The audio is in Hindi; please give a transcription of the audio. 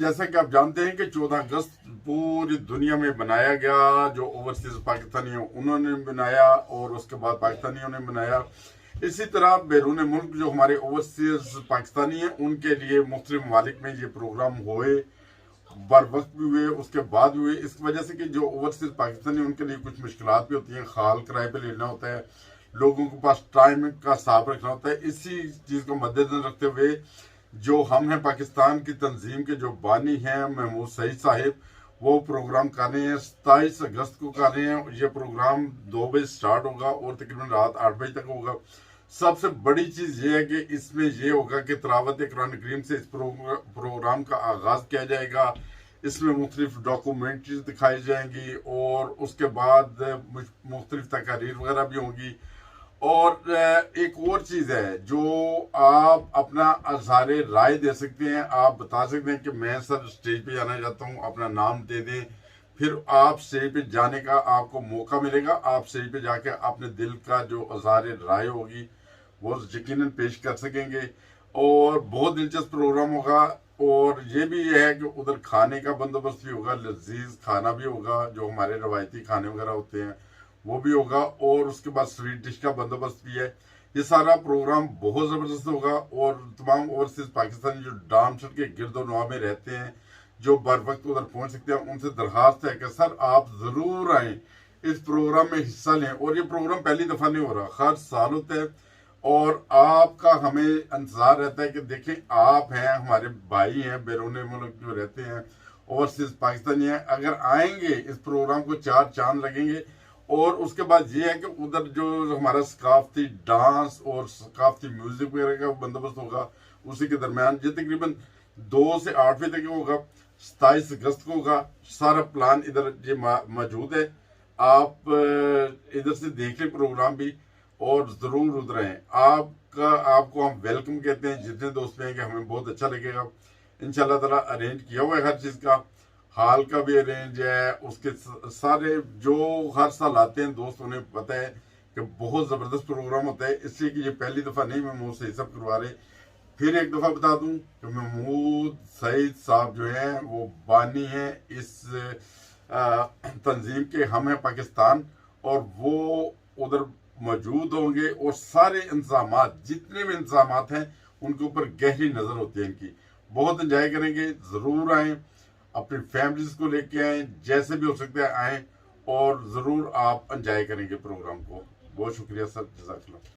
जैसा कि आप जानते हैं कि 14 अगस्त पूरी दुनिया में बनाया गया, जो ओवरसीज पाकिस्तानी हैं उन्होंने बनाया और उसके बाद पाकिस्तानियों ने बनाया। इसी तरह बैरून मुल्क जो हमारे ओवरसीज पाकिस्तानी हैं उनके लिए मुख्तलिफ ममालिक में ये प्रोग्राम हुए, बर वक्त भी हुए, उसके बाद भी हुए। इस वजह से कि जो ओवरसीज पाकिस्तानी उनके लिए कुछ मुश्किलात भी होती हैं, खाल किराए पे लेना होता है, लोगों के पास टाइम का हिसाब रखना होता है। इसी चीज़ को मद्देनजर रखते हुए जो हम हैं पाकिस्तान की तंजीम के जो बानी हैं महमूद सईद साहिब, वो प्रोग्राम कर रहे हैं। 27 अगस्त को कर रहे हैं। ये प्रोग्राम 2 बजे स्टार्ट होगा और तकरीबन रात 8 बजे तक होगा। सबसे बड़ी चीज़ ये है कि इसमें ये होगा कि तिलावत कुरान करीम से इस प्रोग्राम का आगाज़ किया जाएगा। इसमें मुख्तलिफ डॉक्यूमेंट्रीज दिखाई जाएंगी और उसके बाद मुख्तलिफ तकारीर वगैरह भी होंगी। और एक और चीज़ है जो आप अपना अज़हारे राय दे सकते हैं। आप बता सकते हैं कि मैं सर स्टेज पे जाना चाहता हूँ, अपना नाम दे दें, फिर आप स्टेज पे जाने का आपको मौका मिलेगा। आप स्टेज पे जाके अपने दिल का जो अज़हारे राय होगी वो यकीनन पेश कर सकेंगे और बहुत दिलचस्प प्रोग्राम होगा। और ये भी ये है कि उधर खाने का बंदोबस्त भी होगा, लजीज खाना भी होगा, जो हमारे रवायती खाने वगैरह होते हैं वो भी होगा, और उसके बाद स्वीट डिश का बंदोबस्त भी है। ये सारा प्रोग्राम बहुत ज़बरदस्त होगा और तमाम ओवरसीज पाकिस्तानी जो डामशर के गिरदोनवा में रहते हैं, जो बर वक्त उधर पहुंच सकते हैं, उनसे दरखास्त है कि सर आप ज़रूर आएँ, इस प्रोग्राम में हिस्सा लें। और ये प्रोग्राम पहली दफ़ा नहीं हो रहा, हर साल होता है और आपका हमें इंतज़ार रहता है कि देखें आप हैं, हमारे भाई हैं, बैरून मुल्क जो रहते हैं ओवरसीज पाकिस्तानी हैं, अगर आएंगे इस प्रोग्राम को 4 चांद लगेंगे। और उसके बाद ये है कि उधर जो हमारा सकाफती डांस और सकाफती म्यूजिक वगैरह का बंदोबस्त होगा उसी के दरमियान ये तकरीबन 2 से 8 बजे तक होगा। 27 अगस्त को होगा। सारा प्लान इधर ये मौजूद है। आप इधर से देख लें प्रोग्राम भी और ज़रूर उधर आएँ। आपको हम वेलकम कहते हैं। जितने दोस्त भी आएंगे हमें बहुत अच्छा लगेगा। इंशाल्लाह ताला अरेंज किया हुआ है हर चीज़ का, हाल का भी अरेंज है। उसके सारे जो हर साल आते हैं दोस्त, उन्हें पता है कि बहुत ज़बरदस्त प्रोग्राम होता है, इसलिए कि ये पहली दफ़ा नहीं महमूद सईद साहब करवा रहे। फिर एक दफ़ा बता दूं कि महमूद सईद साहब जो हैं वो बानी हैं इस तंजीम के, हम हैं पाकिस्तान, और वो उधर मौजूद होंगे और सारे इंतजामात, जितने भी इंतजामात हैं उनके ऊपर गहरी नज़र होती है इनकी। बहुत इंजॉय करेंगे। ज़रूर आएँ, अपनी फैमिलीज को लेके आए, जैसे भी हो सकता है आए और ज़रूर आप एंजॉय करेंगे प्रोग्राम को। बहुत शुक्रिया सर, जज़ाकल्लाह।